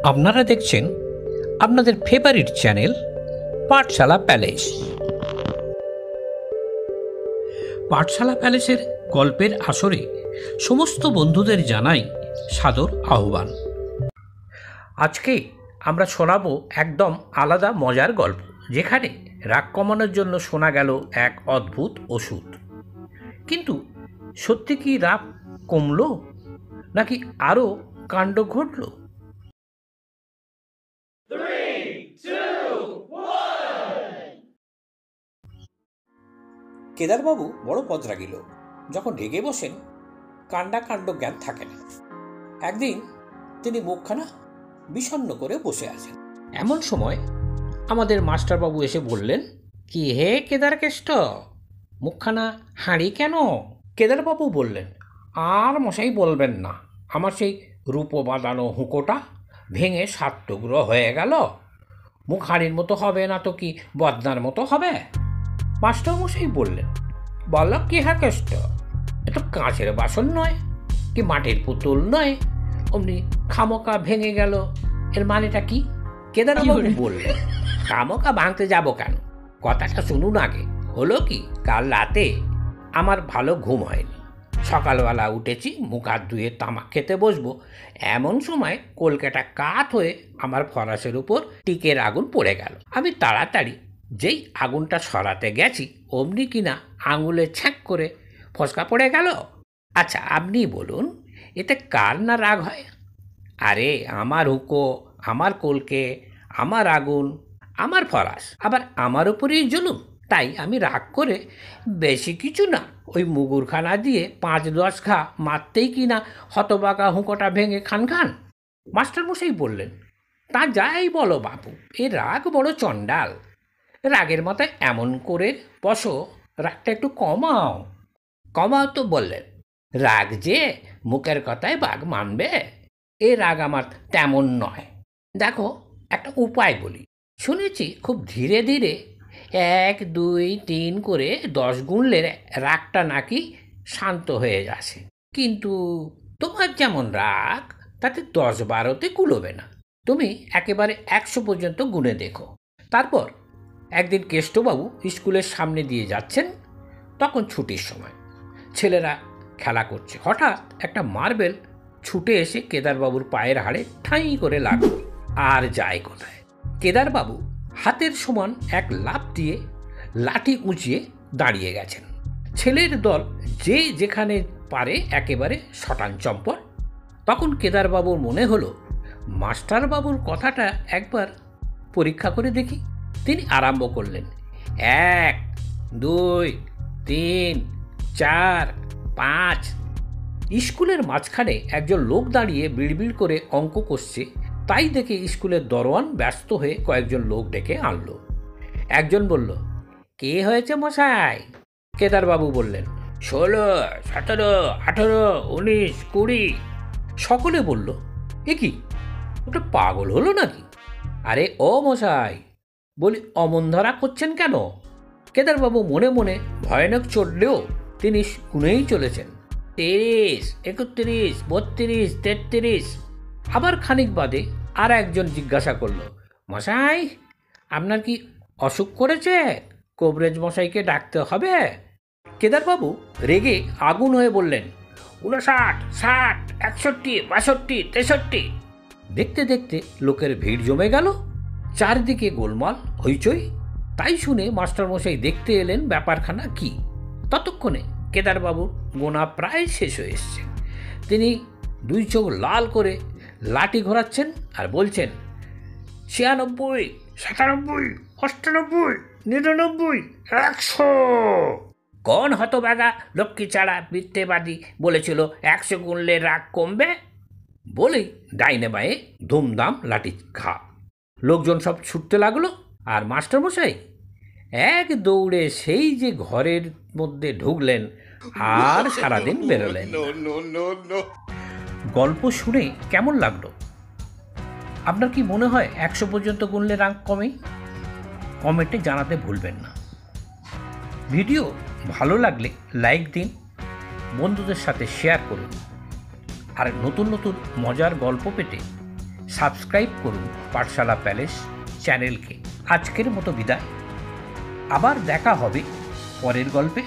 আপনারা দেখছেন আপনাদের ফেভারিট চ্যানেল পাঠশালা প্যালেস। পাঠশালা প্যালেসের গল্পের আসরে সমস্ত বন্ধুদের জানাই সাদর আহ্বান। আজকে আমরা শোনাবো একদম আলাদা মজার গল্প, যেখানে রাগ কমানোর জন্য শোনা গেল এক অদ্ভুত ওষুধ। কিন্তু সত্যি কি রাগ কমলো, নাকি আরও কাণ্ড ঘটল? কেদারবাবু বড় বদরাগী লোক। যখন রেগে বসেন, কাণ্ড জ্ঞান থাকে না। একদিন তিনি মুখখানা বিষণ্ণ করে বসে আছেন। এমন সময় আমাদের মাস্টারবাবু এসে বললেন, কি হে কেদারকেষ্ট, মুখখানা হাঁড়ি কেন? কেদারবাবু বললেন, আর মশাই বলবেন না, আমার সেই রূপ বাঁধানো হুঁকোটা ভেঙে 7 টুকরো হয়ে গেল। মুখ হাঁড়ির মতো হবে না তো কি বদনার মতো হবে? মাস্টারমশাই বললেন, বল কি হ্যাঁ কেষ্ট, এ তো কাঁচের বাসন নয় কি মাটির পুতুল নয়, অমনি খামোকা ভেঙে গেল, এর মানেটা কি? কেদারবাবু বললেন, খামোকা ভাঙতে যাব কেন, কথাটা শুনুন আগে। হলো কি, কাল রাতে আমার ভালো ঘুম হয়নি। সকালবেলা উঠেছি, মুখ হাত ধুয়ে তামাক খেতে বসবো, এমন সময় কলকাটা কাত হয়ে আমার ফরাসের উপর টিকের আগুন পড়ে গেল। আমি তাড়াতাড়ি যেই আগুনটা সরাতে গেছি, অমনি কিনা আঙুলে ছ্যাঁক করে ফসকা পড়ে গেল। আচ্ছা আপনি বলুন, এতে কার না রাগ হয়? আরে আমার হুঁকো, আমার কলকে, আমার আগুন, আমার ফরাস, আবার আমার উপরেই জুলুম। তাই আমি রাগ করে বেশি কিছু না, ওই মুগুরখানা দিয়ে 5-10 ঘা মারতেই কিনা হতবাকা হুঁকোটা ভেঙে খান। মাস্টারমশাই বললেন, তা যাই বলো বাপু, এ রাগ বড় চণ্ডাল। রাগের মাথায় এমন করে বসো, রাগটা একটু কমাও তো। বললেন, রাগ যে মুখের কথায় বাঘ মানবে, এ রাগ আমার তেমন নয়। দেখো একটা উপায় বলি, শুনেছি খুব ধীরে ধীরে 1, 2, 3 করে 10 গুনলে রাগটা নাকি শান্ত হয়ে আসে। কিন্তু তোমার যেমন রাগ, তাতে 10-12তে কুলোবে না। তুমি একেবারে 100 পর্যন্ত গুনে দেখো। তারপর একদিন কেষ্টবাবু স্কুলের সামনে দিয়ে যাচ্ছেন, তখন ছুটির সময়, ছেলেরা খেলা করছে। হঠাৎ একটা মার্বেল ছুটে এসে কেদারবাবুর পায়ের হাড়ে ঠাঁই করে লাগল, আর যায় কোথায়। কেদারবাবু হাতের সমান এক লাফ দিয়ে লাঠি উঁচিয়ে দাঁড়িয়ে গেছেন। ছেলের দল যে যেখানে পারে একেবারে শটান চম্পট। তখন কেদারবাবুর মনে হলো, মাস্টারবাবুর কথাটা একবার পরীক্ষা করে দেখি। তিনি আরম্ভ করলেন, 1, 2, 3, 4, 5। স্কুলের মাঝখানে একজন লোক দাঁড়িয়ে বিড়বিড় করে অঙ্ক কষছে। তাই দেখে স্কুলের দরওয়ান ব্যস্ত হয়ে কয়েকজন লোক ডেকে আনলো। একজন বলল, কে হয়েছে মশাই? কেদারবাবু বললেন, 16, 17, 18, 19, 20। সকলে বলল, এ কি, ওটা পাগল হলো নাকি? আরে ও মশাই, বলি অমন ধরা করছেন কেন? কেদারবাবু মনে মনে ভয়ানক চড়লেও তিনি গুনেই চলেছেন, 23, 31, 32, 33। আবার খানিক বাদে আর একজন জিজ্ঞাসা করল, মশাই আপনার কি অসুখ করেছে? কবরেজ মশাইকে ডাকতে হবে। কেদারবাবু রেগে আগুন হয়ে বললেন, 59, 60, 61, 62, 63। দেখতে দেখতে লোকের ভিড় জমে গেল, চারদিকে গোলমাল হইচই। তাই শুনে মাস্টারমশাই দেখতে এলেন ব্যাপারখানা কি। ততক্ষণে কেদারবাবুর গোনা প্রায় শেষ হয়ে এসছে। তিনি 2 চোখ লাল করে লাঠি ঘোরাচ্ছেন আর বলছেন, 96, 97, 98, 99, 100। কোন হতভাগা লক্ষ্মী ছাড়া মিথ্যেবাদী বলেছিল 100 গুনলে রাগ কমবে? বলেই ডাইনে বাঁয়ে ধুমধাম লাঠি খা। লোকজন সব ছুটতে লাগলো, আর মাস্টারমশাই এক দৌড়ে সেই যে ঘরের মধ্যে ঢুকলেন, আর সারাদিন বেরোলেন। গল্প শুনে কেমন লাগলো? আপনার কি মনে হয় 100 পর্যন্ত গুনলে রাগ কমে? কমেন্টে জানাতে ভুলবেন না। ভিডিও ভালো লাগলে লাইক দিন, বন্ধুদের সাথে শেয়ার করুন, আর নতুন নতুন মজার গল্প পেতে সাবস্ক্রাইব করুন পাঠশালা প্যালেস চ্যানেলকে। আজকের মতো বিদায়, আবার দেখা হবে পরের গল্পে।